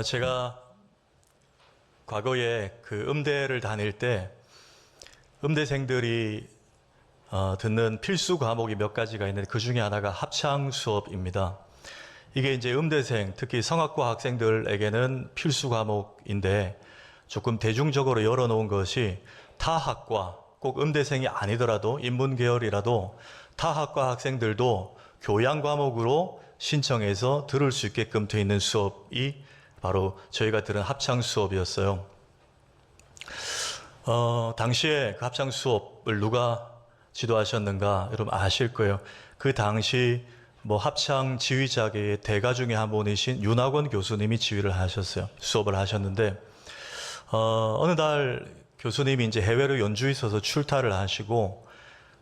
제가 과거에 그 음대를 다닐 때 음대생들이 듣는 필수 과목이 몇 가지가 있는데 그 중에 하나가 합창 수업입니다. 이게 이제 음대생, 특히 성악과 학생들에게는 필수 과목인데 조금 대중적으로 열어놓은 것이 타 학과, 꼭 음대생이 아니더라도 인문계열이라도 타 학과 학생들도 교양 과목으로 신청해서 들을 수 있게끔 되어 있는 수업이 바로 저희가 들은 합창 수업이었어요. 당시에 그 합창 수업을 누가 지도하셨는가 여러분 아실 거예요. 그 당시 합창 지휘자계의 대가 중에 한 분이신 윤학원 교수님이 지휘를 하셨어요. 수업을 하셨는데 어느 날 교수님이 이제 해외로 연주에 있어서 출타를 하시고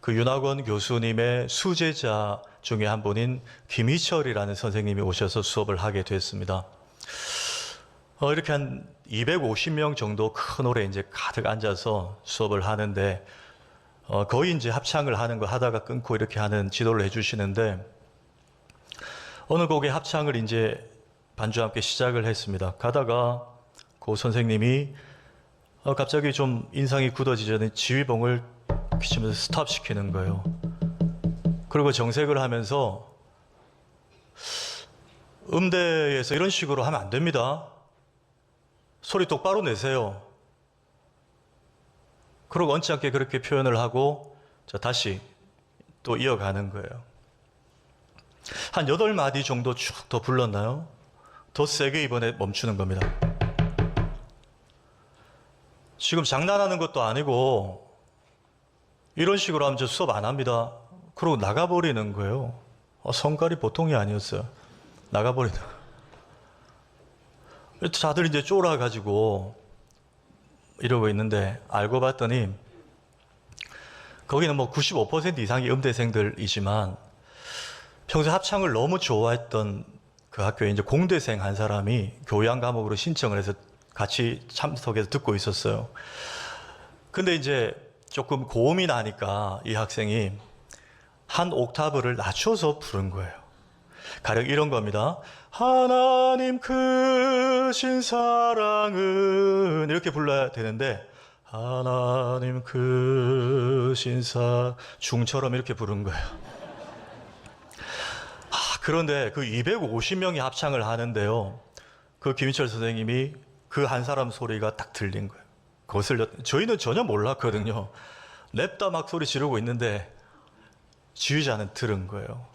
그 윤학원 교수님의 수제자 중에 한 분인 김희철이라는 선생님이 오셔서 수업을 하게 됐습니다. 이렇게 한 250명 정도 큰 홀에 이제 가득 앉아서 수업을 하는데 거의 이제 합창을 하는 거 하다가 끊고 이렇게 하는 지도를 해주시는데 어느 곡의 합창을 이제 반주와 함께 시작을 했습니다. 가다가 그 선생님이 갑자기 좀 인상이 굳어지자니 지휘봉을 기치면서 스탑시키는 거예요. 그리고 정색을 하면서 음대에서 이런 식으로 하면 안 됩니다. 소리 똑바로 내세요. 그러고 언짢게 그렇게 표현을 하고 다시 또 이어가는 거예요. 한 8마디 정도 쭉 더 불렀나요? 더 세게 이번에 멈추는 겁니다. 지금 장난하는 것도 아니고 이런 식으로 하면 저 수업 안 합니다. 그러고 나가버리는 거예요. 성깔이 보통이 아니었어요. 나가버리는 거예요. 다들 이제 쫄아가지고 이러고 있는데 알고 봤더니 거기는 95% 이상이 음대생들이지만 평소 합창을 너무 좋아했던 그 학교에 이제 공대생 한 사람이 교양 과목으로 신청을 해서 같이 참석해서 듣고 있었어요. 근데 이제 조금 고음이 나니까 이 학생이 한 옥타브를 낮춰서 부른 거예요. 가령 이런 겁니다. 하나님 크신 사랑은 이렇게 불러야 되는데 하나님 크신 중처럼 이렇게 부른 거예요. 그런데 그 250명이 합창을 하는데요. 그 김희철 선생님이 그 한 사람 소리가 딱 들린 거예요. 저희는 전혀 몰랐거든요. 냅다 막 소리 지르고 있는데 지휘자는 들은 거예요.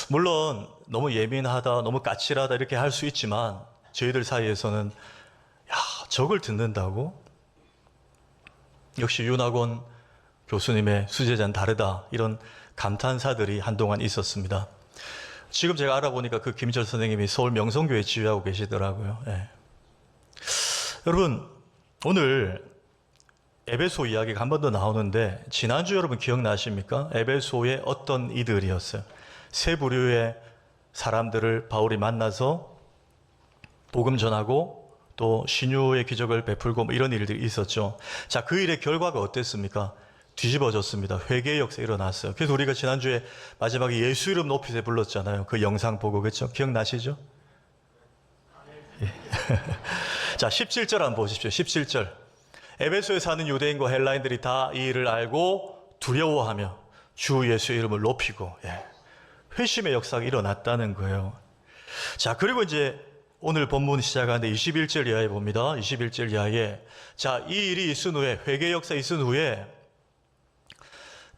물론 너무 예민하다, 너무 까칠하다 이렇게 할 수 있지만 저희들 사이에서는 저걸 듣는다고? 역시 윤학원 교수님의 수제자는 다르다 이런 감탄사들이 한동안 있었습니다. 지금 제가 알아보니까 그 김희철 선생님이 서울 명성교회 지휘하고 계시더라고요. 네. 여러분 오늘 에베소 이야기가 한 번 더 나오는데 지난주 여러분 기억나십니까? 에베소의 어떤 이들이었어요. 세 부류의 사람들을 바울이 만나서 복음 전하고 또 신유의 기적을 베풀고 이런 일들이 있었죠. 자, 그 일의 결과가 어땠습니까? 뒤집어졌습니다. 회개의 역사가 일어났어요. 그래서 우리가 지난주에 마지막에 예수 이름 높이세 불렀잖아요. 그 영상 보고 그렇죠? 기억나시죠? 예. 자, 17절 한번 보십시오. 17절. 에베소에 사는 유대인과 헬라인들이 다 이 일을 알고 두려워하며 주 예수의 이름을 높이고 회심의 역사가 일어났다는 거예요. 자, 그리고 이제 오늘 본문 시작하는데 21절 이하에 봅니다. 21절 이하에 자, 이 일이 있은 후에 회개 역사 있은 후에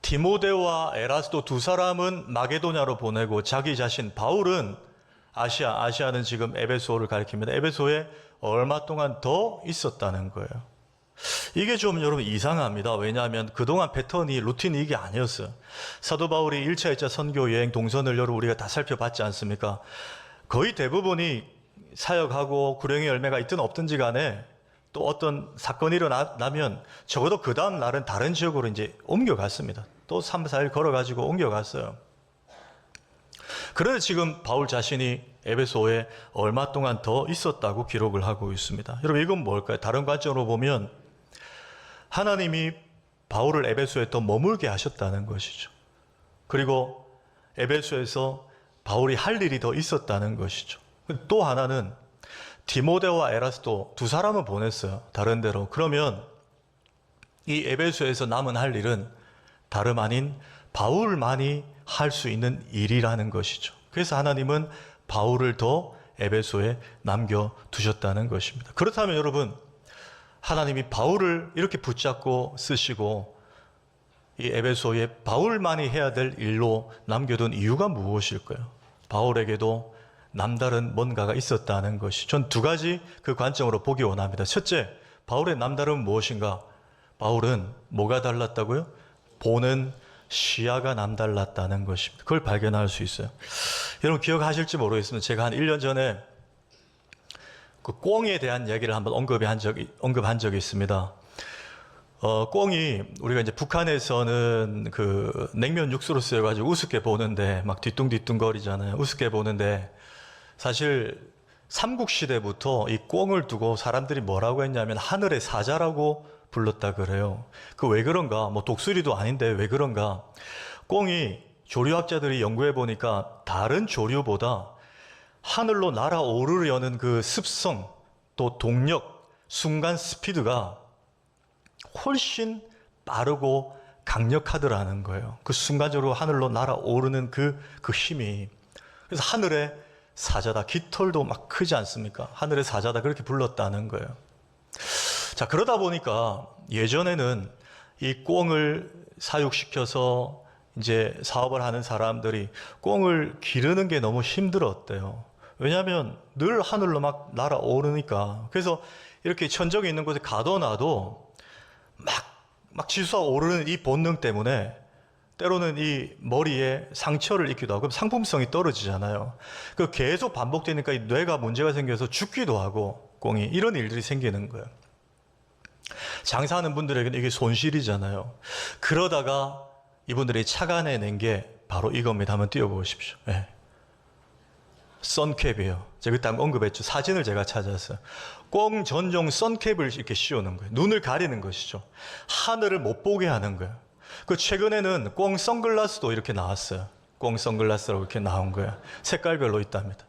디모데와 에라스도 두 사람은 마게도냐로 보내고 자기 자신 바울은 아시아는 지금 에베소를 가리킵니다. 에베소에 얼마 동안 더 있었다는 거예요. 이게 좀 여러분 이상합니다. 왜냐하면 그동안 패턴이 루틴이 이게 아니었어요. 사도 바울이 1차, 2차 선교 여행 동선을 여러분 우리가 다 살펴봤지 않습니까? 거의 대부분이 사역하고 구령의 열매가 있든 없든지 간에 또 어떤 사건이 일어나면 적어도 그 다음 날은 다른 지역으로 이제 옮겨갔습니다. 또 3, 4일 걸어가지고 옮겨갔어요. 그런데 지금 바울 자신이 에베소에 얼마 동안 더 있었다고 기록을 하고 있습니다. 여러분 이건 뭘까요? 다른 관점으로 보면 하나님이 바울을 에베소에 더 머물게 하셨다는 것이죠. 그리고 에베소에서 바울이 할 일이 더 있었다는 것이죠. 또 하나는 디모데와 에라스도 두 사람은 보냈어요. 다른 데로. 그러면 이 에베소에서 남은 할 일은 다름 아닌 바울만이 할 수 있는 일이라는 것이죠. 그래서 하나님은 바울을 더 에베소에 남겨두셨다는 것입니다. 그렇다면 여러분, 하나님이 바울을 이렇게 붙잡고 쓰시고 이 에베소에 바울만이 해야 될 일로 남겨둔 이유가 무엇일까요? 바울에게도 남다른 뭔가가 있었다는 것이, 전 두 가지 그 관점으로 보기 원합니다. 첫째, 바울의 남다름은 무엇인가? 바울은 뭐가 달랐다고요? 보는 시야가 남달랐다는 것입니다. 그걸 발견할 수 있어요. 여러분 기억하실지 모르겠습니다. 제가 한 1년 전에 그 꽁에 대한 이야기를 한번 언급한 적이 있습니다. 꽁이 우리가 이제 북한에서는 그 냉면 육수로 쓰여가지고 우습게 보는데 막 뒤뚱뒤뚱 거리잖아요. 우습게 보는데 사실 삼국시대부터 이 꽁을 두고 사람들이 뭐라고 했냐면 하늘의 사자라고 불렀다 그래요. 그 왜 그런가? 뭐 독수리도 아닌데 왜 그런가? 꽁이 조류학자들이 연구해 보니까 다른 조류보다 하늘로 날아오르려는 그 습성, 또 동력, 순간 스피드가 훨씬 빠르고 강력하더라는 거예요. 그 순간적으로 하늘로 날아오르는 그 힘이. 그래서 하늘의 사자다. 깃털도 막 크지 않습니까? 하늘의 사자다. 그렇게 불렀다는 거예요. 자, 그러다 보니까 예전에는 이 꽁을 사육시켜서 이제 사업을 하는 사람들이 꽁을 기르는 게 너무 힘들었대요. 왜냐하면 늘 하늘로 막 날아오르니까. 그래서 이렇게 천정에 있는 곳에 가둬놔도 막 지수가 오르는 이 본능 때문에 때로는 이 머리에 상처를 입기도 하고 그럼 상품성이 떨어지잖아요. 그 계속 반복되니까 이 뇌가 문제가 생겨서 죽기도 하고 꽁이 이런 일들이 생기는 거예요. 장사하는 분들에게는 이게 손실이잖아요. 그러다가 이분들이 착안해낸 게 바로 이겁니다. 한번 띄워보십시오. 네. 선캡이에요. 제가 그때 한번 언급했죠. 사진을 제가 찾았어요. 꽁 전용 선캡을 이렇게 씌우는 거예요. 눈을 가리는 것이죠. 하늘을 못 보게 하는 거예요. 그 최근에는 꽁 선글라스도 이렇게 나왔어요. 꽁 선글라스라고 이렇게 나온 거예요. 색깔별로 있답니다.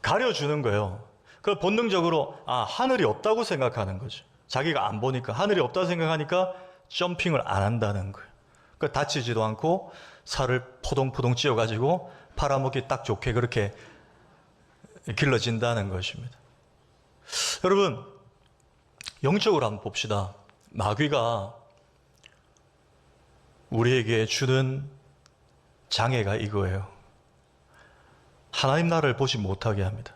가려주는 거예요. 그 본능적으로 하늘이 없다고 생각하는 거죠. 자기가 안 보니까 하늘이 없다고 생각하니까 점핑을 안 한다는 거예요. 그 다치지도 않고 살을 포동포동 찧어가지고 팔아먹기 딱 좋게 그렇게 길러진다는 것입니다. 여러분 영적으로 한번 봅시다. 마귀가 우리에게 주는 장애가 이거예요. 하나님 나라를 보지 못하게 합니다.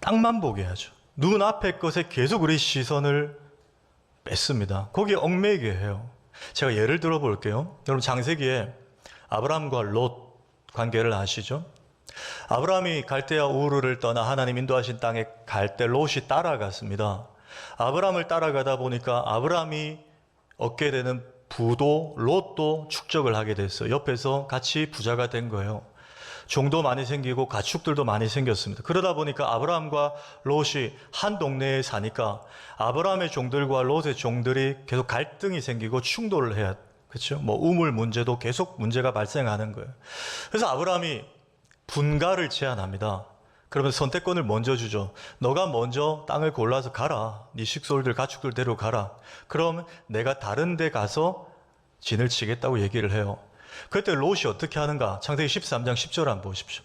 땅만 보게 하죠. 눈앞의 것에 계속 우리 시선을 뺏습니다. 거기에 얽매이게 해요. 제가 예를 들어 볼게요. 여러분 창세기에 아브라함과 롯 관계를 아시죠? 아브라함이 갈대아 우르를 떠나 하나님 인도하신 땅에 갈 때 롯이 따라갔습니다. 아브라함을 따라가다 보니까 아브라함이 얻게 되는 부도 롯도 축적을 하게 됐어요. 옆에서 같이 부자가 된 거예요. 종도 많이 생기고 가축들도 많이 생겼습니다. 그러다 보니까 아브라함과 롯이 한 동네에 사니까 아브라함의 종들과 롯의 종들이 계속 갈등이 생기고 충돌을 해야, 그렇죠? 뭐 우물 문제도 계속 문제가 발생하는 거예요. 그래서 아브라함이 분가를 제안합니다. 그러면 선택권을 먼저 주죠. 너가 먼저 땅을 골라서 가라. 네 식솔들 가축들 데려가라. 그럼 내가 다른 데 가서 진을 치겠다고 얘기를 해요. 그때 롯이 어떻게 하는가? 창세기 13장 10절 한번 보십시오.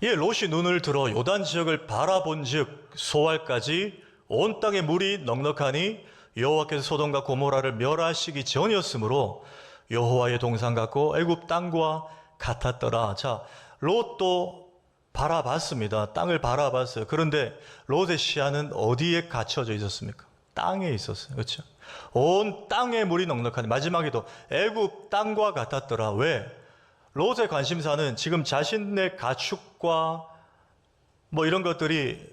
예, 롯이 눈을 들어 요단 지역을 바라본 즉 소알까지 온 땅에 물이 넉넉하니 여호와께서 소돔과 고모라를 멸하시기 전이었으므로 여호와의 동산 같고 애굽 땅과 같았더라. 자, 롯도 바라봤습니다. 땅을 바라봤어요. 그런데 롯의 시야는 어디에 갇혀져 있었습니까? 땅에 있었어요. 그렇죠? 온 땅에 물이 넉넉하니 마지막에도 애굽 땅과 같았더라. 왜? 롯의 관심사는 지금 자신의 가축과 뭐 이런 것들이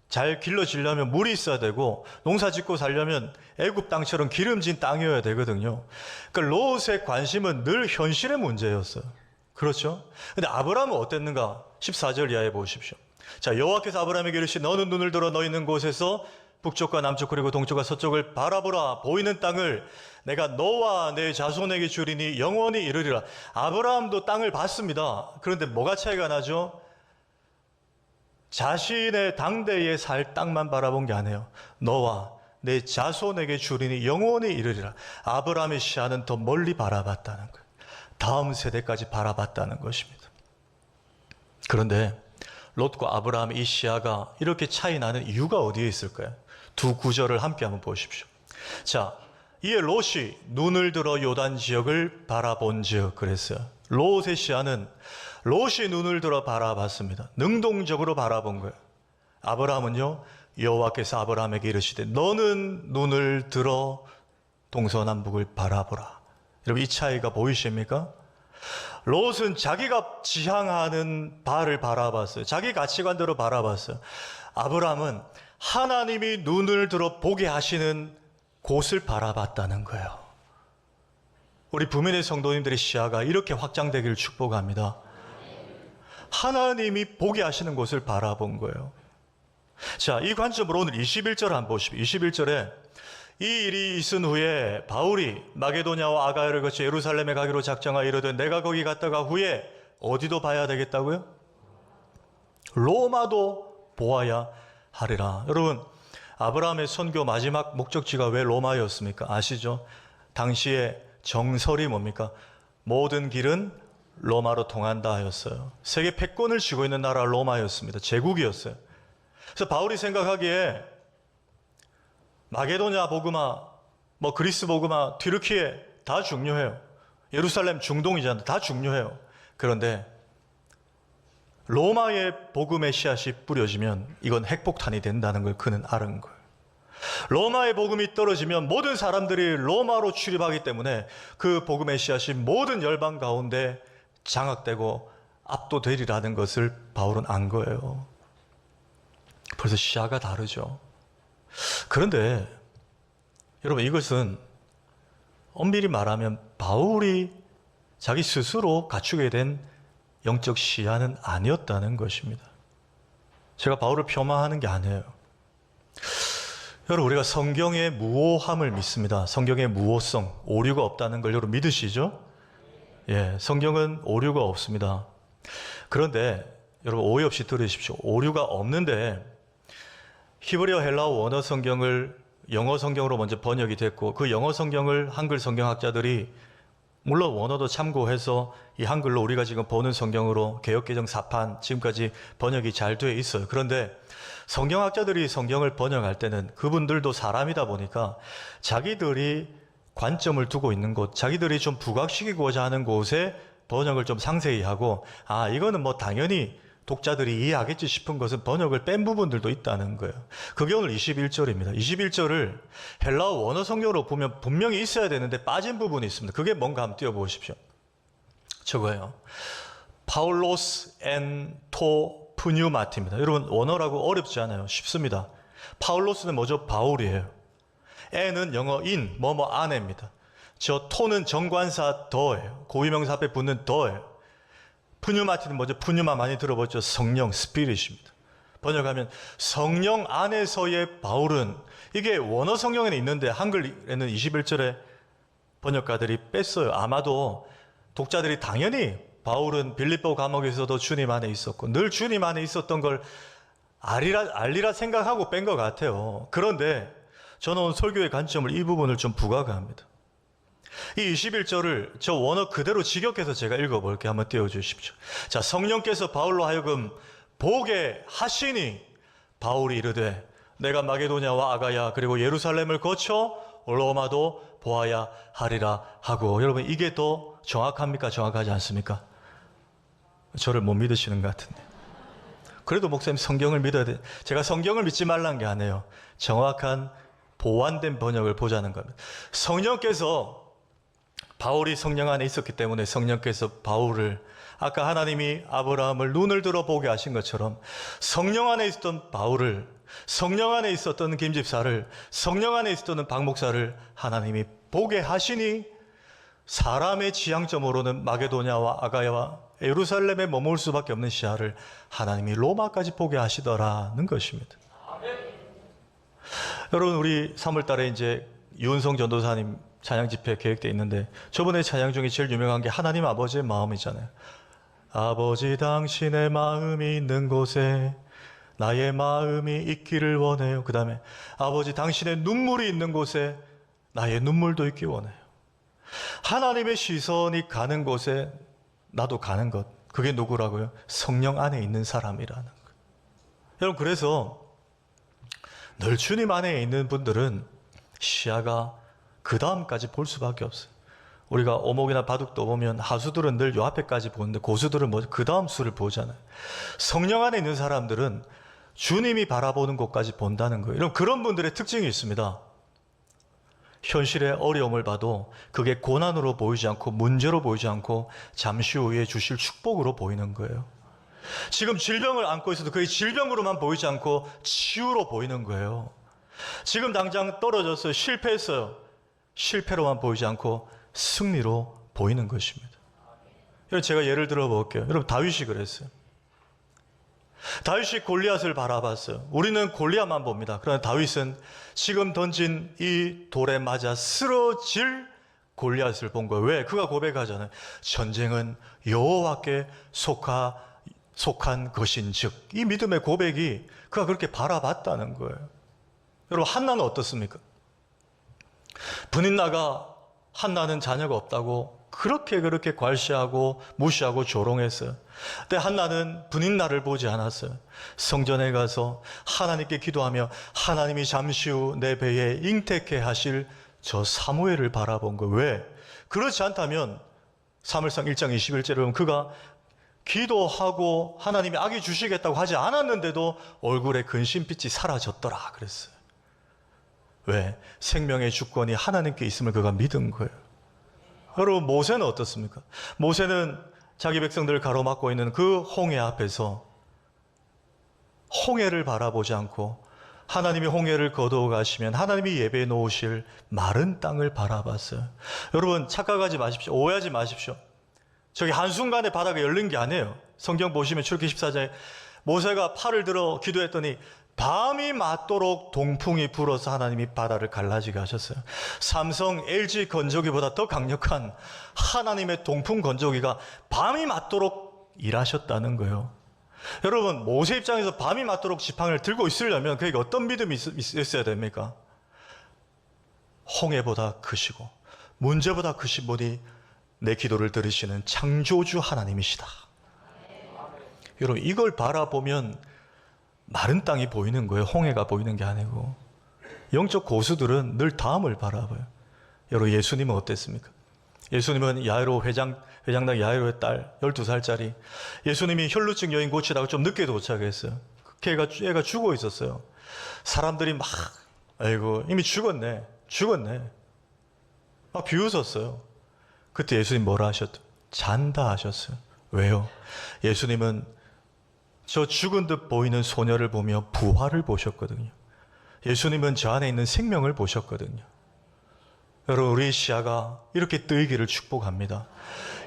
잘 길러지려면 물이 있어야 되고 농사 짓고 살려면 애굽 땅처럼 기름진 땅이어야 되거든요. 그러니까 롯의 관심은 늘 현실의 문제였어요. 그렇죠? 근데 아브라함은 어땠는가? 14절 이하에 보십시오. 자, 여호와께서 아브라함에게 이르시되 너는 눈을 들어 너 있는 곳에서 북쪽과 남쪽 그리고 동쪽과 서쪽을 바라보라. 보이는 땅을 내가 너와 내 자손에게 주리니 영원히 이르리라. 아브라함도 땅을 봤습니다. 그런데 뭐가 차이가 나죠? 자신의 당대에 살 땅만 바라본 게 아니에요. 너와 내 자손에게 주리니 영원히 이르리라. 아브라함의 시야는 더 멀리 바라봤다는 거예요. 다음 세대까지 바라봤다는 것입니다. 그런데 롯과 아브라함의 이 시야가 이렇게 차이 나는 이유가 어디에 있을까요? 두 구절을 함께 한번 보십시오. 자, 이에 롯이 눈을 들어 요단 지역을 바라본즉 그랬어요. 롯의 시야는 롯이 눈을 들어 바라봤습니다. 능동적으로 바라본 거예요. 아브라함은요, 여호와께서 아브라함에게 이르시되 너는 눈을 들어 동서남북을 바라보라. 여러분, 이 차이가 보이십니까? 롯은 자기가 지향하는 바를 바라봤어요. 자기 가치관대로 바라봤어요. 아브라함은 하나님이 눈을 들어 보게 하시는 곳을 바라봤다는 거예요. 우리 부민의 성도님들의 시야가 이렇게 확장되기를 축복합니다. 하나님이 보게 하시는 곳을 바라본 거예요. 자, 이 관점으로 오늘 21절 한번 보십시오. 21절에 이 일이 있은 후에 바울이 마게도냐와 아가야를 거쳐 예루살렘에 가기로 작정하여 이르되 내가 거기 갔다가 후에 어디도 봐야 되겠다고요? 로마도 보아야 하리라. 여러분, 아브라함의 선교 마지막 목적지가 왜 로마였습니까? 아시죠? 당시에 정설이 뭡니까? 모든 길은 로마로 통한다 하였어요. 세계 패권을 쥐고 있는 나라 로마였습니다. 제국이었어요. 그래서 바울이 생각하기에 마게도냐 복음화, 그리스 복음화, 튀르키예 다 중요해요. 예루살렘 중동이잖아요. 다 중요해요. 그런데 로마의 복음의 씨앗이 뿌려지면 이건 핵폭탄이 된다는 걸 그는 알은 거예요. 로마의 복음이 떨어지면 모든 사람들이 로마로 출입하기 때문에 그 복음의 씨앗이 모든 열방 가운데 장악되고 압도되리라는 것을 바울은 안 거예요. 벌써 시야가 다르죠. 그런데 여러분, 이것은 엄밀히 말하면 바울이 자기 스스로 갖추게 된 영적 시야는 아니었다는 것입니다. 제가 바울을 폄하하는 게 아니에요. 여러분, 우리가 성경의 무오함을 믿습니다. 성경의 무오성, 오류가 없다는 걸 여러분 믿으시죠? 예, 성경은 오류가 없습니다. 그런데 여러분, 오해 없이 들으십시오. 오류가 없는데 히브리어 헬라어 원어 성경을 영어 성경으로 먼저 번역이 됐고, 그 영어 성경을 한글 성경학자들이 물론 원어도 참고해서 이 한글로 우리가 지금 보는 성경으로 개역개정 4판 지금까지 번역이 잘 돼 있어요. 그런데 성경학자들이 성경을 번역할 때는 그분들도 사람이다 보니까 자기들이 관점을 두고 있는 곳, 자기들이 좀 부각시키고자 하는 곳에 번역을 좀 상세히 하고, 이거는 당연히 독자들이 이해하겠지 싶은 것은 번역을 뺀 부분들도 있다는 거예요. 그게 오늘 21절입니다. 21절을 헬라어 원어 성경으로 보면 분명히 있어야 되는데 빠진 부분이 있습니다. 그게 뭔가 한번 띄워보십시오. 저거예요. 파울로스 엔 토 푸뉴마티입니다. 여러분, 원어라고 어렵지 않아요. 쉽습니다. 파울로스는 뭐죠? 바울이에요. 엔은 영어 인, 아내입니다. 저 토는 정관사 더예요. 고유명사 앞에 붙는 더예요. 푸뉴마티는 뭐죠? 푸뉴마 많이 들어봤죠? 성령, 스피릿입니다. 번역하면 성령 안에서의 바울은, 이게 원어 성경에는 있는데 한글에는 21절에 번역가들이 뺐어요. 아마도 독자들이 당연히 바울은 빌립보 감옥에서도 주님 안에 있었고 늘 주님 안에 있었던 걸 알리라 생각하고 뺀 것 같아요. 그런데 저는 오늘 설교의 관점을 이 부분을 좀 부각합니다. 이 21절을 저 원어 그대로 직역해서 제가 읽어볼게요. 한번 띄워주십시오. 자, 성령께서 바울로 하여금 보게 하시니 바울이 이르되 내가 마게도냐와 아가야 그리고 예루살렘을 거쳐 로마도 보아야 하리라 하고. 여러분, 이게 더 정확합니까? 정확하지 않습니까? 저를 못 믿으시는 것 같은데. 그래도 목사님 성경을 믿어야 돼. 제가 성경을 믿지 말란 게 아니에요. 정확한 보완된 번역을 보자는 겁니다. 성령께서, 바울이 성령 안에 있었기 때문에 성령께서 바울을, 아까 하나님이 아브라함을 눈을 들어 보게 하신 것처럼 성령 안에 있었던 바울을, 성령 안에 있었던 김집사를, 성령 안에 있었던 박 목사를 하나님이 보게 하시니 사람의 지향점으로는 마게도냐와 아가야와 예루살렘에 머물 수밖에 없는 시야를 하나님이 로마까지 보게 하시더라는 것입니다. 여러분, 우리 3월달에 이제 유은성 전도사님 찬양 집회 계획되어 있는데 저번에 찬양 중에 제일 유명한 게 하나님 아버지의 마음이잖아요. 아버지 당신의 마음이 있는 곳에 나의 마음이 있기를 원해요. 그 다음에 아버지 당신의 눈물이 있는 곳에 나의 눈물도 있기 원해요. 하나님의 시선이 가는 곳에 나도 가는 것. 그게 누구라고요? 성령 안에 있는 사람이라는 것. 여러분, 그래서 늘 주님 안에 있는 분들은 시야가 그 다음까지 볼 수밖에 없어요. 우리가 오목이나 바둑도 보면 하수들은 늘 요 앞에까지 보는데 고수들은 뭐 그 다음 수를 보잖아요. 성령 안에 있는 사람들은 주님이 바라보는 곳까지 본다는 거예요. 여러분, 그런 분들의 특징이 있습니다. 현실의 어려움을 봐도 그게 고난으로 보이지 않고 문제로 보이지 않고 잠시 후에 주실 축복으로 보이는 거예요. 지금 질병을 안고 있어도 그게 질병으로만 보이지 않고 치유로 보이는 거예요. 지금 당장 떨어졌어요. 실패했어요. 실패로만 보이지 않고 승리로 보이는 것입니다. 여러분, 제가 예를 들어 볼게요. 여러분, 다윗이 그랬어요. 다윗이 골리앗을 바라봤어요. 우리는 골리앗만 봅니다. 그러나 다윗은 지금 던진 이 돌에 맞아 쓰러질 골리앗을 본 거예요. 왜? 그가 고백하잖아요. 전쟁은 여호와께 속한 것인즉. 이 믿음의 고백이 그가 그렇게 바라봤다는 거예요. 여러분, 한나는 어떻습니까? 브닛나가 한나는 자녀가 없다고 그렇게 괄시하고 무시하고 조롱했어요. 근데 한나는 브닛나를 보지 않았어요. 성전에 가서 하나님께 기도하며 하나님이 잠시 후 내 배에 잉태케 하실 저 사무엘을 바라본 거예요. 왜? 그렇지 않다면 사무엘상 1장 21절에 보면 그가 기도하고 하나님이 아기 주시겠다고 하지 않았는데도 얼굴에 근심빛이 사라졌더라 그랬어요. 왜? 생명의 주권이 하나님께 있음을 그가 믿은 거예요. 여러분, 모세는 어떻습니까? 모세는 자기 백성들을 가로막고 있는 그 홍해 앞에서 홍해를 바라보지 않고 하나님이 홍해를 거두어 가시면 하나님이 예배해 놓으실 마른 땅을 바라봤어요. 여러분, 착각하지 마십시오. 오해하지 마십시오. 저기 한순간에 바다가 열린 게 아니에요. 성경 보시면 출애굽기 14장에 모세가 팔을 들어 기도했더니 밤이 맞도록 동풍이 불어서 하나님이 바다를 갈라지게 하셨어요. 삼성 LG 건조기보다 더 강력한 하나님의 동풍 건조기가 밤이 맞도록 일하셨다는 거예요. 여러분, 모세 입장에서 밤이 맞도록 지팡이를 들고 있으려면 그에게 어떤 믿음이 있어야 됩니까? 홍해보다 크시고 문제보다 크신 분이 내 기도를 들으시는 창조주 하나님이시다. 여러분, 이걸 바라보면 마른 땅이 보이는 거예요. 홍해가 보이는 게 아니고. 영적 고수들은 늘 다음을 바라봐요. 여러분, 예수님은 어땠습니까? 예수님은 야이로 회장당 야이로의 딸 12살짜리 예수님이 혈루증 여인 고치다가 좀 늦게 도착했어요. 애가 죽어 있었어요. 사람들이 막 아이고 이미 죽었네 막 비웃었어요. 그때 예수님 뭐라 하셨죠? 잔다 하셨어요. 왜요? 예수님은 저 죽은 듯 보이는 소녀를 보며 부활을 보셨거든요. 예수님은 저 안에 있는 생명을 보셨거든요. 여러분, 우리 시야가 이렇게 뜨이기를 축복합니다.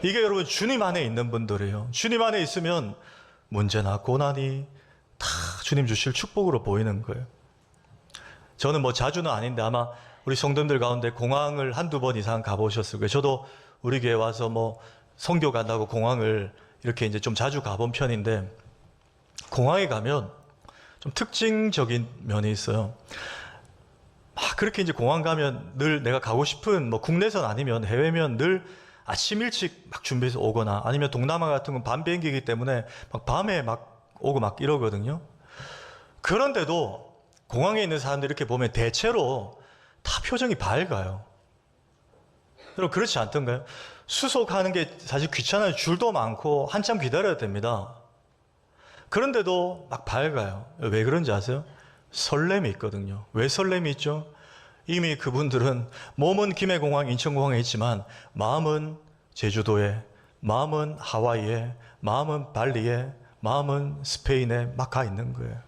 이게 여러분 주님 안에 있는 분들이에요. 주님 안에 있으면 문제나 고난이 다 주님 주실 축복으로 보이는 거예요. 저는 뭐 자주는 아닌데 아마 우리 성도님들 가운데 공항을 한두 번 이상 가보셨을 거예요. 저도 우리 교회 와서 뭐 선교 간다고 공항을 이렇게 이제 좀 자주 가본 편인데 공항에 가면 좀 특징적인 면이 있어요. 막 그렇게 이제 공항 가면 늘 내가 가고 싶은 뭐 국내선 아니면 해외면 늘 아침 일찍 막 준비해서 오거나 아니면 동남아 같은 건 밤 비행기이기 때문에 막 밤에 막 오고 막 이러거든요. 그런데도 공항에 있는 사람들 이렇게 보면 대체로 다 표정이 밝아요. 여러분, 그렇지 않던가요? 수속하는 게 사실 귀찮아요. 줄도 많고 한참 기다려야 됩니다. 그런데도 막 밝아요. 왜 그런지 아세요? 설렘이 있거든요. 왜 설렘이 있죠? 이미 그분들은 몸은 김해공항, 인천공항에 있지만 마음은 제주도에, 마음은 하와이에, 마음은 발리에, 마음은 스페인에 막 가 있는 거예요.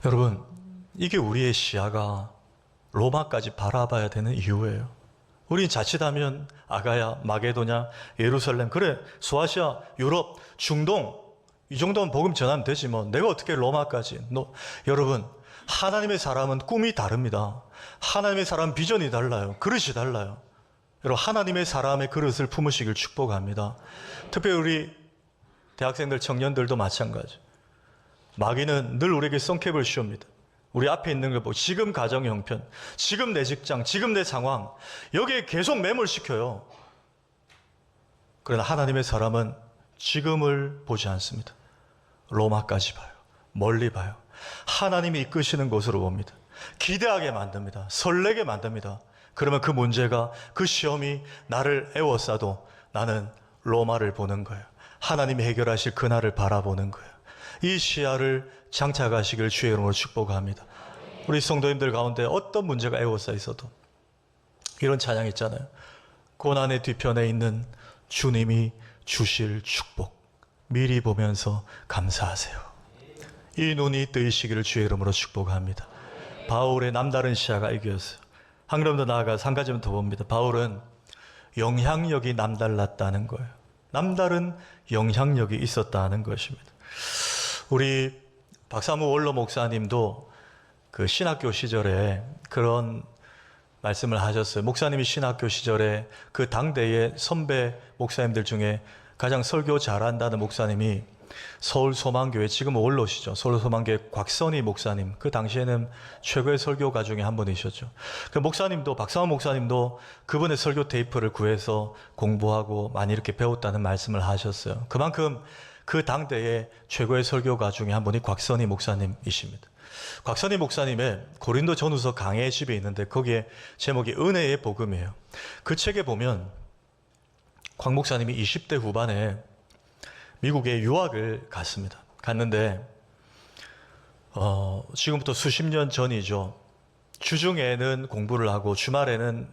여러분, 이게 우리의 시야가 로마까지 바라봐야 되는 이유예요. 우린 자칫하면 아가야, 마게도냐, 예루살렘, 그래 소아시아, 유럽, 중동 이 정도면 복음 전하면 되지 뭐 내가 어떻게 로마까지. 여러분, 하나님의 사람은 꿈이 다릅니다. 하나님의 사람은 비전이 달라요. 그릇이 달라요. 여러분, 하나님의 사람의 그릇을 품으시길 축복합니다. 특별히 우리 대학생들, 청년들도 마찬가지. 마귀는 늘 우리에게 성캡을 씌웁니다. 우리 앞에 있는 걸 보고 지금 가정 형편, 지금 내 직장, 지금 내 상황, 여기에 계속 매몰시켜요. 그러나 하나님의 사람은 지금을 보지 않습니다. 로마까지 봐요. 멀리 봐요. 하나님이 이끄시는 곳으로 봅니다. 기대하게 만듭니다. 설레게 만듭니다. 그러면 그 문제가, 그 시험이 나를 애워싸도 나는 로마를 보는 거예요. 하나님이 해결하실 그날을 바라보는 거예요. 이 시야를 장착하시길 주의 이름으로 축복합니다. 우리 성도님들 가운데 어떤 문제가 애워싸 있어도 이런 찬양 있잖아요. 고난의 뒤편에 있는 주님이 주실 축복 미리 보면서 감사하세요. 이 눈이 뜨이시기를 주의 이름으로 축복합니다. 바울의 남다른 시야가 이겼어요. 한 걸음 더 나아가서 한 가지만 더 봅니다. 바울은 영향력이 남달랐다는 거예요. 남다른 영향력이 있었다는 것입니다. 우리 박사무 원로 목사님도 그 신학교 시절에 그런 말씀을 하셨어요. 목사님이 신학교 시절에 그 당대의 선배 목사님들 중에 가장 설교 잘한다는 목사님이 서울소망교회, 지금은 원로시죠. 서울소망교회 곽선희 목사님, 그 당시에는 최고의 설교가 중에 한 분이셨죠. 그 목사님도, 박사모 목사님도 그분의 설교 테이프를 구해서 공부하고 많이 이렇게 배웠다는 말씀을 하셨어요. 그만큼 그 당대의 최고의 설교가 중에 한 분이 곽선희 목사님이십니다. 곽선희 목사님의 고린도 전후서 강해 집에 있는데 거기에 제목이 은혜의 복음이에요. 그 책에 보면 곽 목사님이 20대 후반에 미국에 유학을 갔습니다. 갔는데 지금부터 수십 년 전이죠. 주중에는 공부를 하고 주말에는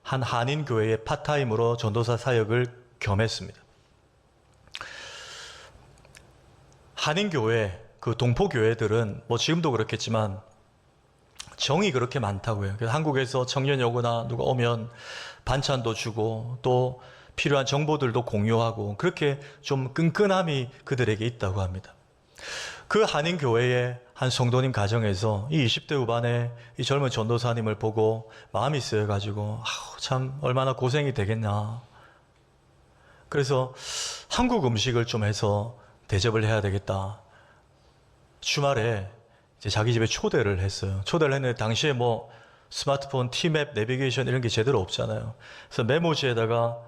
한 한인 교회에 파타임으로 전도사 사역을 겸했습니다. 한인 교회, 그 동포 교회들은 뭐 지금도 그렇겠지만 정이 그렇게 많다고요. 그래서 한국에서 청년이 오거나 누가 오면 반찬도 주고 또 필요한 정보들도 공유하고 그렇게 좀 끈끈함이 그들에게 있다고 합니다. 그 한인 교회의 한 성도님 가정에서 이 20대 후반에 이 젊은 전도사님을 보고 마음이 쓰여가지고 참 얼마나 고생이 되겠나. 그래서 한국 음식을 좀 해서 대접을 해야 되겠다. 주말에 이제 자기 집에 초대를 했어요. 초대를 했는데 당시에 뭐 스마트폰, 티맵, 내비게이션 이런 게 제대로 없잖아요. 그래서 메모지에다가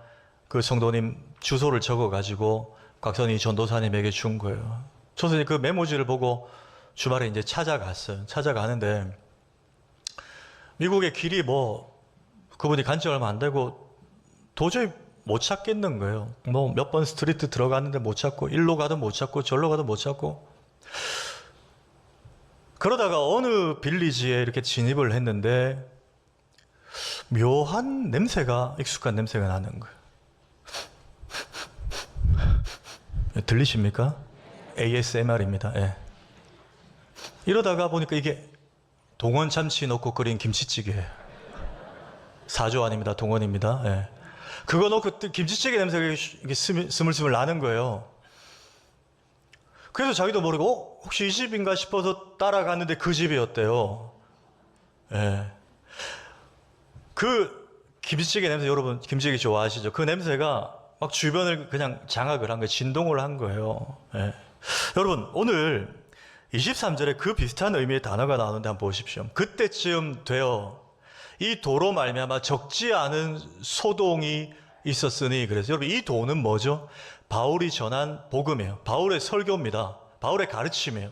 그 성도님 주소를 적어가지고 곽선희 전도사님에게 준 거예요. 저도 그 메모지를 보고 주말에 이제 찾아갔어요. 찾아가는데 미국의 길이 뭐 그분이 간지 얼마 안 되고 도저히 못 찾겠는 거예요. 뭐 몇 번 스트리트 들어갔는데 못 찾고 일로 가도 못 찾고 절로 가도 못 찾고 그러다가 어느 빌리지에 이렇게 진입을 했는데 묘한 냄새가, 익숙한 냄새가 나는 거예요. 들리십니까? ASMR입니다. 예. 이러다가 보니까 이게 동원 참치 넣고 끓인 김치찌개예요. 사조 아닙니다. 동원입니다. 예. 그거 넣고 김치찌개 냄새가 이게 스물스물 나는 거예요. 그래서 자기도 모르고 혹시 이 집인가 싶어서 따라갔는데 그 집이었대요. 예. 그 김치찌개 냄새, 여러분 김치찌개 좋아하시죠? 그 냄새가 막 주변을 그냥 장악을 한 거예요. 진동을 한 거예요. 예. 여러분 오늘 23절에 그 비슷한 의미의 단어가 나오는데 한번 보십시오. 그때쯤 되어 이 도로 말미암아 적지 않은 소동이 있었으니, 그래서 여러분 이 도는 뭐죠? 바울이 전한 복음이에요. 바울의 설교입니다. 바울의 가르침이에요.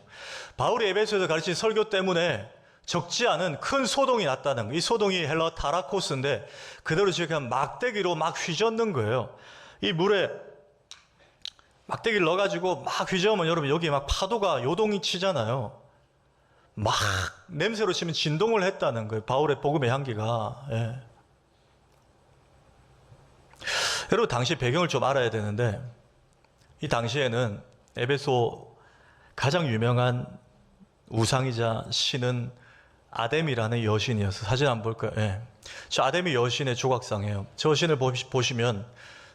바울이 에베소에서 가르친 설교 때문에 적지 않은 큰 소동이 났다는 거예요. 이 소동이 헬라 타라코스인데 그대로 지금 막대기로 막 휘젓는 거예요. 이 물에 막대기를 넣어가지고 막 휘저으면 여러분 여기 막 파도가 요동이 치잖아요. 막 냄새로 치면 진동을 했다는 거예요. 바울의 복음의 향기가. 예. 여러분 당시 배경을 좀 알아야 되는데 이 당시에는 에베소 가장 유명한 우상이자 신은 아데미라는 여신이어서 사진 한번 볼까요? 예. 저 아데미 여신의 조각상이에요. 저 신을 보시면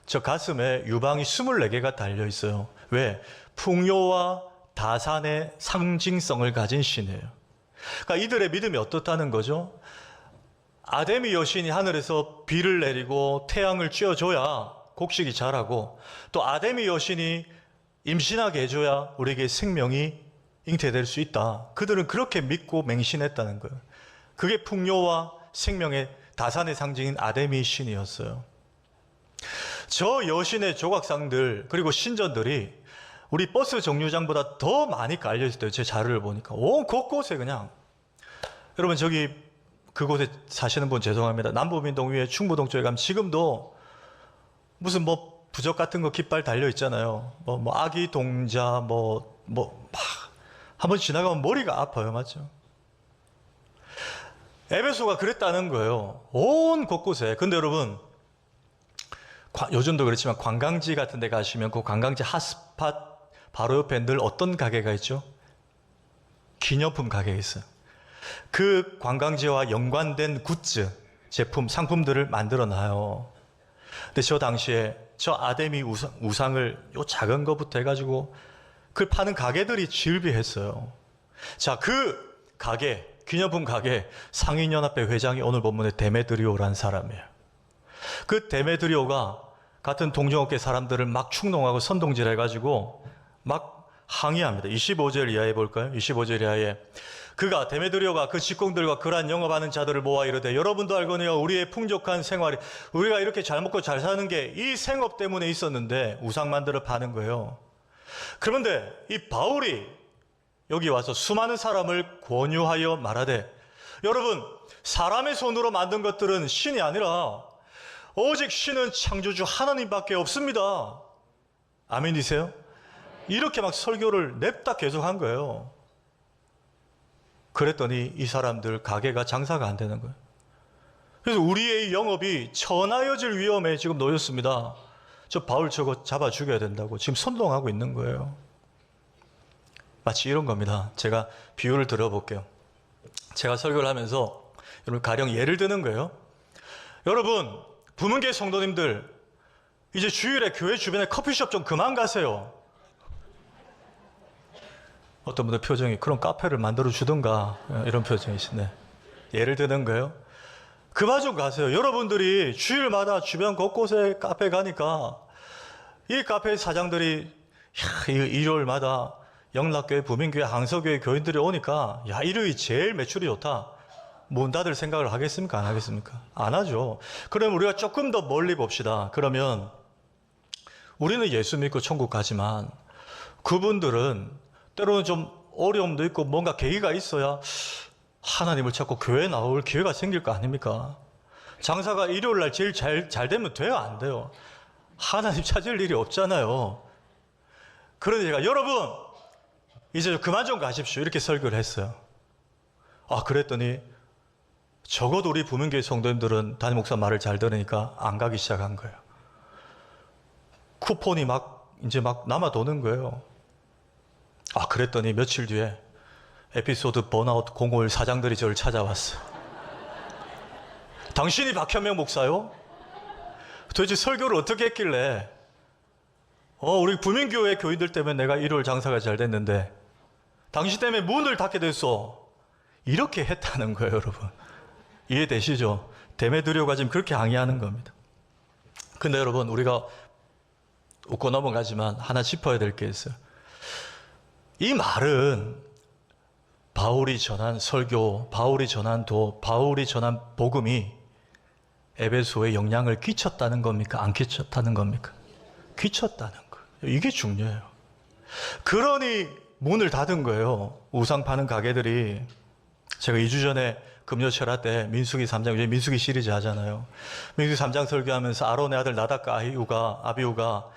저 가슴에 유방이 24개가 달려 있어요. 왜? 풍요와 다산의 상징성을 가진 신이에요. 그러니까 이들의 믿음이 어떻다는 거죠? 아데미 여신이 하늘에서 비를 내리고 태양을 쬐어줘야 곡식이 자라고, 또 아데미 여신이 임신하게 해줘야 우리에게 생명이 잉태될 수 있다. 그들은 그렇게 믿고 맹신했다는 거예요. 그게 풍요와 생명의 다산의 상징인 아데미 신이었어요. 저 여신의 조각상들 그리고 신전들이 우리 버스 정류장보다 더 많이 깔려 있어요. 제 자료를 보니까 온 곳곳에 그냥. 여러분 저기 그곳에 사시는 분 죄송합니다. 남부민동 위에 충무동 쪽에 가면 지금도 무슨 뭐 부적 같은 거 깃발 달려 있잖아요. 뭐 아기 동자 막 한번 지나가면 머리가 아파요. 맞죠? 에베소가 그랬다는 거예요. 온 곳곳에. 근데 여러분 요즘도 그렇지만 관광지 같은 데 가시면 그 관광지 핫스팟 바로 옆에 늘 어떤 가게가 있죠? 기념품 가게가 있어요. 그 관광지와 연관된 굿즈, 제품, 상품들을 만들어 놔요. 근데 저 당시에 저 아데미 우상을 요 작은 거부터 해가지고 그걸 파는 가게들이 질비했어요. 자, 그 가게, 기념품 가게 상인연합회 회장이 오늘 본문에 데메드리오라는 사람이에요. 그 데메드리오가 같은 동종업계 사람들을 막 충동하고 선동질 해가지고 막 항의합니다. 25절 이하에 볼까요? 25절 이하에 그가 데메드리오가 그 직공들과 그러한 영업하는 자들을 모아 이르되 여러분도 알거니와 우리의 풍족한 생활이 우리가 이렇게 잘 먹고 잘 사는 게 이 생업 때문에 있었는데 우상 만들어 파는 거예요. 그런데 이 바울이 여기 와서 수많은 사람을 권유하여 말하되 여러분 사람의 손으로 만든 것들은 신이 아니라 오직 신은 창조주 하나님밖에 없습니다. 아멘이세요? 이렇게 막 설교를 냅다 계속한 거예요. 그랬더니 이 사람들 가게가 장사가 안 되는 거예요. 그래서 우리의 영업이 천하여질 위험에 지금 놓였습니다. 저 바울 저거 잡아 죽여야 된다고 지금 선동하고 있는 거예요. 마치 이런 겁니다. 제가 비유를 들어볼게요. 제가 설교를 하면서 여러분 가령 예를 드는 거예요. 여러분 부문계 성도님들 이제 주일에 교회 주변에 커피숍 좀 그만 가세요. 어떤 분들 표정이 그런 카페를 만들어 주든가 이런 표정이시네. 예를 드는 거예요. 그만 좀 가세요. 여러분들이 주일마다 주변 곳곳에 카페 가니까 이 카페 사장들이 일요일마다 영락교회, 부민교회, 항서교회 교인들이 오니까 야 일요일이 제일 매출이 좋다. 문 닫을 생각을 하겠습니까? 안 하겠습니까? 안 하죠. 그럼 우리가 조금 더 멀리 봅시다. 그러면 우리는 예수 믿고 천국 가지만 그분들은 때로는 좀 어려움도 있고 뭔가 계기가 있어야 하나님을 찾고 교회에 나올 기회가 생길 거 아닙니까? 장사가 일요일 날 제일 잘 되면 돼요? 안 돼요? 하나님 찾을 일이 없잖아요. 그러니 제가 여러분 이제 그만 좀 가십시오 이렇게 설교를 했어요. 그랬더니 적어도 우리 부문교회 성도님들은 담임 목사 말을 잘 들으니까 안 가기 시작한 거예요. 쿠폰이 이제 막 남아 도는 거예요. 그랬더니 며칠 뒤에 에피소드 번아웃 05일 사장들이 저를 찾아왔어요. 당신이 박현명 목사요? 도대체 설교를 어떻게 했길래 우리 부민교회 교인들 때문에 내가 일요일 장사가 잘 됐는데 당신 때문에 문을 닫게 됐어. 이렇게 했다는 거예요. 여러분 이해되시죠? 데메드리오가 지금 그렇게 항의하는 겁니다. 근데 여러분 우리가 웃고 넘어가지만 하나 짚어야 될 게 있어요. 이 말은 바울이 전한 설교, 바울이 전한 도, 바울이 전한 복음이 에베소에 영향을 끼쳤다는 겁니까? 안 끼쳤다는 겁니까? 끼쳤다는 거예요. 이게 중요해요. 그러니 문을 닫은 거예요. 우상 파는 가게들이. 제가 2주 전에 금요철화 때 민수기 3장, 요즘 민수기 시리즈 하잖아요. 민수기 3장 설교하면서 아론의 아들 나답과 아비우가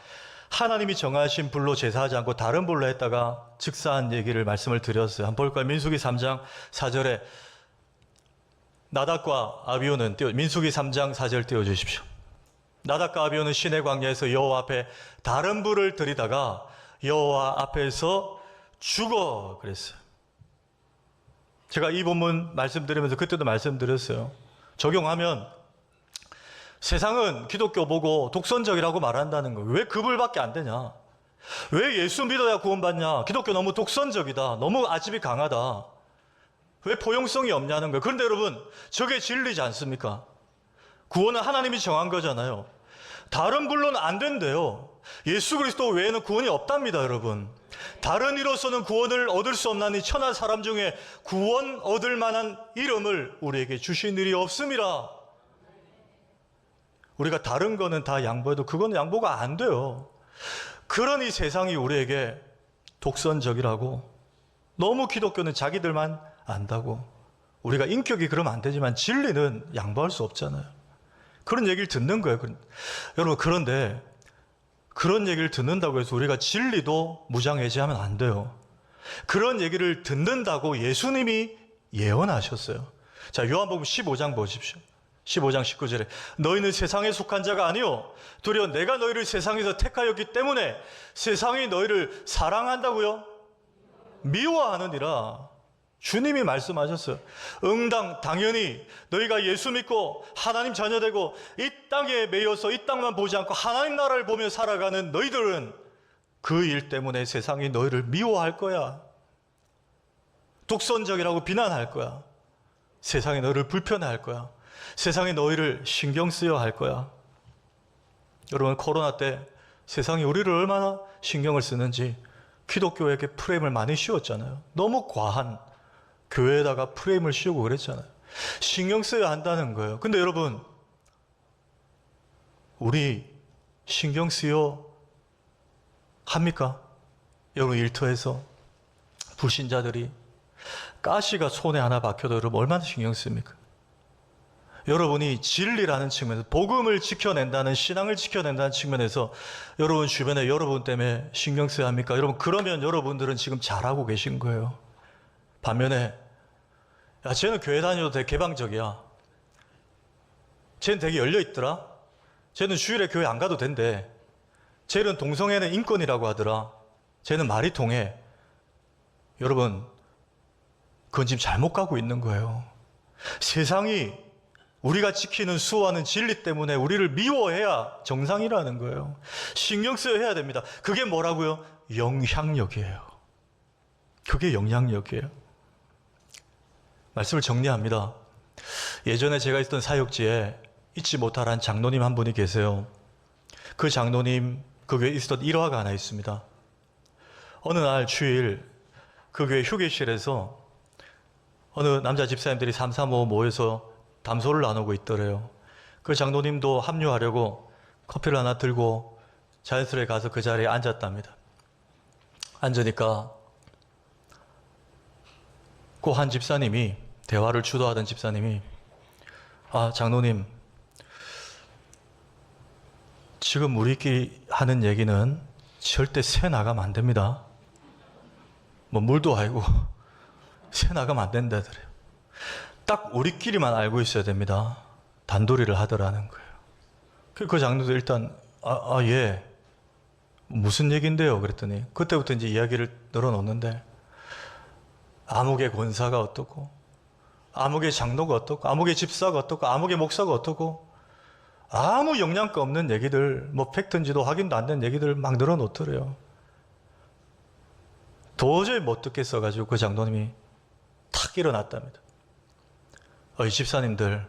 하나님이 정하신 불로 제사하지 않고 다른 불로 했다가 즉사한 얘기를 말씀을 드렸어요. 한번 볼까요? 민수기 3장 4절에 나답과 아비우는 민수기 3장 4절 띄워주십시오. 나답과 아비우는 시내 광야에서 여호와 앞에 다른 불을 들이다가 여호와 앞에서 죽어 그랬어요. 제가 이 본문 말씀드리면서 그때도 말씀드렸어요. 적용하면 세상은 기독교 보고 독선적이라고 말한다는 거예요. 왜 그 불밖에 안 되냐? 왜 예수 믿어야 구원받냐? 기독교 너무 독선적이다. 너무 아집이 강하다. 왜 포용성이 없냐는 거예요. 그런데 여러분 저게 진리지 않습니까? 구원은 하나님이 정한 거잖아요. 다른 불로는 안 된대요. 예수 그리스도 외에는 구원이 없답니다, 여러분. 다른 이로서는 구원을 얻을 수 없나니 천하 사람 중에 구원 얻을 만한 이름을 우리에게 주신 일이 없습니다. 우리가 다른 거는 다 양보해도 그건 양보가 안 돼요. 그러니 세상이 우리에게 독선적이라고, 너무 기독교는 자기들만 안다고, 우리가 인격이 그러면 안 되지만 진리는 양보할 수 없잖아요. 그런 얘기를 듣는 거예요. 여러분, 그런데 그런 얘기를 듣는다고 해서 우리가 진리도 무장해제하면 안 돼요. 그런 얘기를 듣는다고 예수님이 예언하셨어요. 자, 요한복음 15장 보십시오. 15장 19절에 너희는 세상에 속한 자가 아니요 도리어 내가 너희를 세상에서 택하였기 때문에 세상이 너희를 사랑한다고요? 미워하느니라. 주님이 말씀하셨어요. 응당 당연히 너희가 예수 믿고 하나님 자녀 되고 이 땅에 매여서 이 땅만 보지 않고 하나님 나라를 보며 살아가는 너희들은 그 일 때문에 세상이 너희를 미워할 거야. 독선적이라고 비난할 거야. 세상이 너희를 불편해할 거야. 세상이 너희를 신경 쓰여 할 거야. 여러분, 코로나 때 세상이 우리를 얼마나 신경을 쓰는지 기독교에게 프레임을 많이 씌웠잖아요. 너무 과한 교회에다가 프레임을 씌우고 그랬잖아요. 신경 써야 한다는 거예요. 근데 여러분, 우리 신경 쓰여 합니까? 여러분, 일터에서 불신자들이 가시가 손에 하나 박혀도 여러분 얼마나 신경 씁니까? 여러분이 진리라는 측면에서, 복음을 지켜낸다는, 신앙을 지켜낸다는 측면에서 여러분 주변에 여러분 때문에 신경 써야 합니까? 여러분, 그러면 여러분들은 지금 잘하고 계신 거예요. 반면에, 야, 쟤는 교회 다녀도 되게 개방적이야. 쟤는 되게 열려있더라. 쟤는 주일에 교회 안 가도 된대. 쟤는 동성애는 인권이라고 하더라. 쟤는 말이 통해. 여러분, 그건 지금 잘못 가고 있는 거예요. 세상이 우리가 지키는 수호하는 진리 때문에 우리를 미워해야 정상이라는 거예요. 신경 써야 해야 됩니다. 그게 뭐라고요? 영향력이에요. 그게 영향력이에요. 말씀을 정리합니다. 예전에 제가 있던 사역지에 잊지 못할 한 장로님 한 분이 계세요. 그 장로님, 그 교회에 있었던 일화가 하나 있습니다. 어느 날 주일 그 교회 휴게실에서 어느 남자 집사님들이 335 모여서 담소를 나누고 있더래요. 그 장로님도 합류하려고 커피를 하나 들고 자연스레 가서 그 자리에 앉았답니다. 앉으니까 그 한 집사님이, 대화를 주도하던 집사님이, 아, 장로님, 지금 우리끼리 하는 얘기는 절대 새 나가면 안 됩니다. 뭐 물도 아니고 새 나가면 안 된다더래요. 딱 우리끼리만 알고 있어야 됩니다. 단도리를 하더라는 거예요. 그 장로도 일단 예, 무슨 얘기인데요? 그랬더니 그때부터 이제 이야기를 늘어놓는데, 아무개 권사가 어떻고, 아무개 장로가 어떻고, 아무개 집사가 어떻고, 아무개 목사가 어떻고, 아무 영양가 없는 얘기들, 뭐 팩트인지도 확인도 안 된 얘기들 막 늘어놓더래요. 도저히 못 듣겠어가지고 그 장로님이 탁 일어났답니다. 어이 집사님들,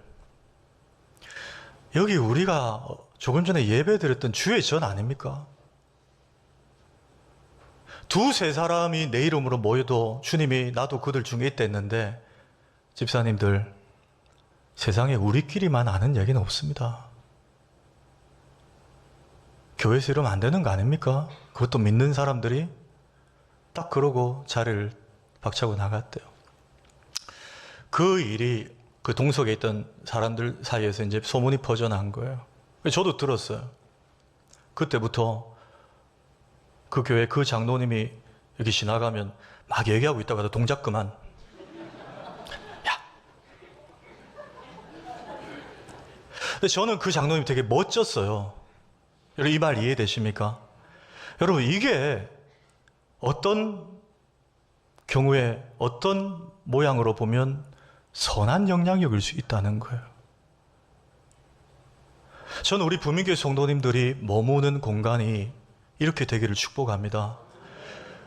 여기 우리가 조금 전에 예배 드렸던 주의 전 아닙니까? 두세 사람이 내 이름으로 모여도 주님이 나도 그들 중에 있다 했는데, 집사님들, 세상에 우리끼리만 아는 얘기는 없습니다. 교회에서 이러면 안 되는 거 아닙니까? 그것도 믿는 사람들이. 딱 그러고 자리를 박차고 나갔대요. 그 일이 그 동석에 있던 사람들 사이에서 이제 소문이 퍼져난 거예요. 저도 들었어요. 그때부터 그 교회 그 장로님이 여기 지나가면 막 얘기하고 있다가 동작 그만. 야. 근데 저는 그 장로님이 되게 멋졌어요. 여러분, 이 말 이해되십니까? 여러분, 이게 어떤 경우에 어떤 모양으로 보면 선한 영향력일 수 있다는 거예요. 저는 우리 부민교회 성도님들이 머무는 공간이 이렇게 되기를 축복합니다.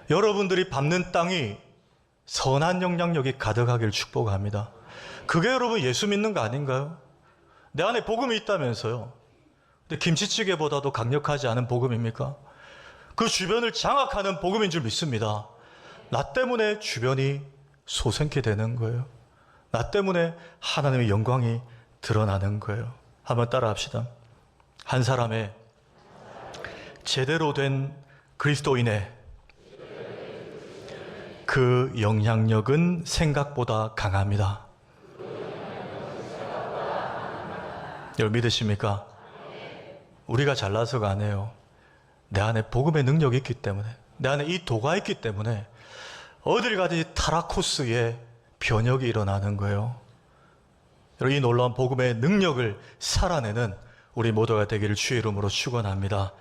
여러분들이 밟는 땅이 선한 영향력이 가득하기를 축복합니다. 그게 여러분 예수 믿는 거 아닌가요? 내 안에 복음이 있다면서요. 근데 김치찌개보다도 강력하지 않은 복음입니까? 그 주변을 장악하는 복음인 줄 믿습니다. 나 때문에 주변이 소생케 되는 거예요. 나 때문에 하나님의 영광이 드러나는 거예요. 한번 따라 합시다. 한 사람의 제대로 된 그리스도인의 그 영향력은 생각보다 강합니다. 여러분 믿으십니까? 우리가 잘나서가 아니에요. 내 안에 복음의 능력이 있기 때문에, 내 안에 이 도가 있기 때문에 어딜 가든지 타라코스의 변혁이 일어나는 거예요. 여러분, 이 놀라운 복음의 능력을 살아내는 우리 모두가 되기를 주의 이름으로 축원합니다.